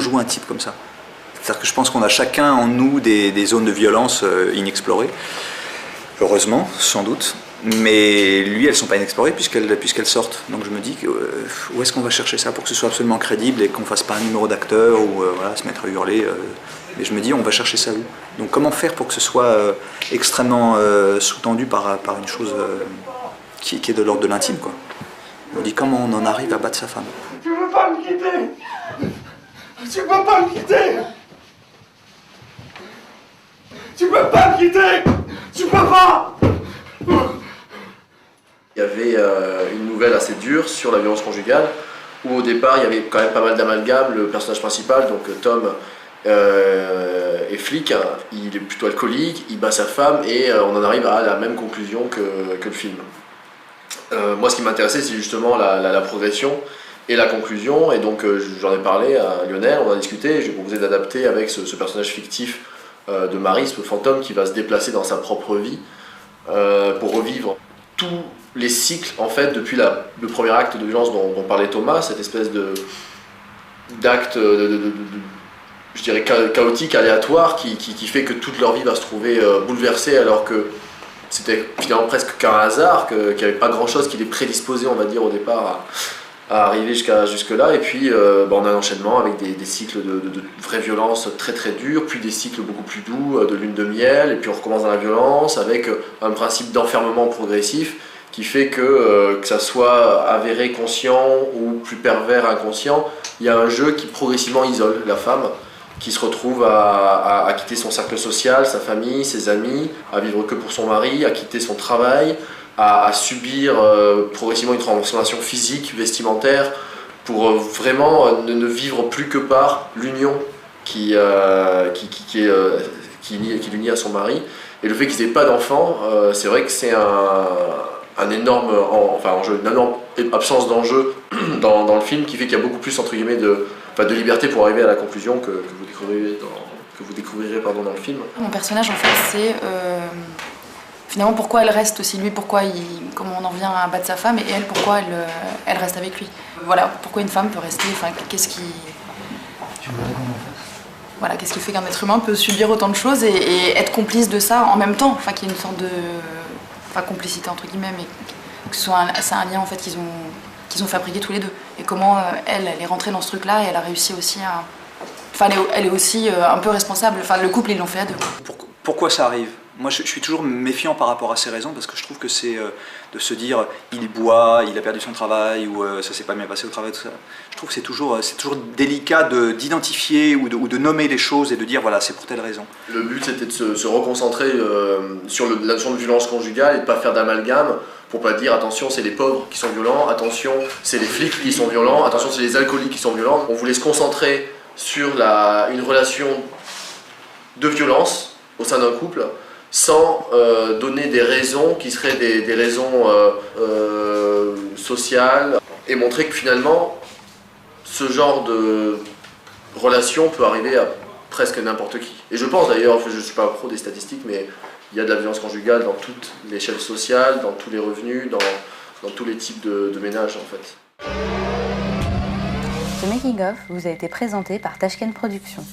joue un type comme ça? C'est-à-dire que je pense qu'on a chacun en nous des zones de violence inexplorées, heureusement, sans doute, mais lui, elles ne sont pas inexplorées puisqu'elles sortent. Donc je me dis, où est-ce qu'on va chercher ça pour que ce soit absolument crédible et qu'on ne fasse pas un numéro d'acteur ou voilà, se mettre à hurler mais je me dis, on va chercher ça où? Donc comment faire pour que ce soit extrêmement sous-tendu par une chose qui est de l'ordre de l'intime, quoi. On me dit, comment on en arrive à battre sa femme? Tu veux pas me quitter? Tu peux pas me quitter! Tu peux pas me quitter! Tu peux pas! Il y avait une nouvelle assez dure sur la violence conjugale, où au départ il y avait quand même pas mal d'amalgames. Le personnage principal, donc Tom, est flic, il est plutôt alcoolique, il bat sa femme et on en arrive à la même conclusion que le film. Moi ce qui m'intéressait c'est justement la progression et la conclusion, et donc j'en ai parlé à Lionel, on a discuté, et je lui ai proposé d'adapter avec ce personnage fictif de Marie, ce fantôme qui va se déplacer dans sa propre vie pour revivre tous les cycles en fait depuis le premier acte de violence dont parlait Thomas, cette espèce d'acte je dirais chaotique, aléatoire, qui fait que toute leur vie va se trouver bouleversée, alors que c'était finalement presque qu'un hasard, qu'il n'y avait pas grand chose qui les prédisposait, on va dire, au départ à arriver jusque-là. Et puis on a un enchaînement avec des cycles de vraie violence très très durs, puis des cycles beaucoup plus doux, de lune de miel, et puis on recommence dans la violence avec un principe d'enfermement progressif qui fait que ça soit avéré conscient ou plus pervers inconscient, il y a un jeu qui progressivement isole la femme, qui se retrouve à quitter son cercle social, sa famille, ses amis, à vivre que pour son mari, à quitter son travail, à subir progressivement une transformation physique, vestimentaire, pour vraiment ne vivre plus que par l'union qui l'unit à son mari. Et le fait qu'ils n'aient pas d'enfants, c'est vrai que c'est un énorme enjeu, une énorme absence d'enjeu dans le film, qui fait qu'il y a beaucoup plus entre guillemets de liberté pour arriver à la conclusion que vous découvrirez dans le film. Mon personnage en fait c'est finalement pourquoi elle reste aussi lui, comment on en vient à battre sa femme, et elle pourquoi elle reste avec lui. Voilà, pourquoi une femme peut rester, qu'est-ce qui... Voilà, qu'est-ce qui fait qu'un être humain peut subir autant de choses et être complice de ça en même temps, qu'il y ait une sorte de... complicité entre guillemets, mais que c'est un lien en fait qu'ils ont fabriqué tous les deux. Et comment elle est rentrée dans ce truc-là et elle a réussi aussi à... elle est aussi un peu responsable, le couple ils l'ont fait à deux. Pourquoi ça arrive? Moi je suis toujours méfiant par rapport à ces raisons, parce que je trouve que c'est de se dire il boit, il a perdu son travail, ou ça s'est pas bien passé au travail, tout ça. Je trouve que c'est toujours délicat d'identifier ou de nommer les choses et de dire voilà, c'est pour telle raison. Le but c'était de se reconcentrer sur la notion de violence conjugale et de ne pas faire d'amalgame, pour pas dire attention c'est les pauvres qui sont violents, attention c'est les flics qui sont violents, attention c'est les alcooliques qui sont violents. On voulait se concentrer sur une relation de violence au sein d'un couple, sans donner des raisons qui seraient des raisons sociales, et montrer que finalement ce genre de relation peut arriver à presque n'importe qui. Et je pense d'ailleurs, je ne suis pas pro des statistiques, mais il y a de la violence conjugale dans toute l'échelle sociale, dans tous les revenus, dans tous les types de ménages en fait. Ce making of vous a été présenté par Tashkent Productions.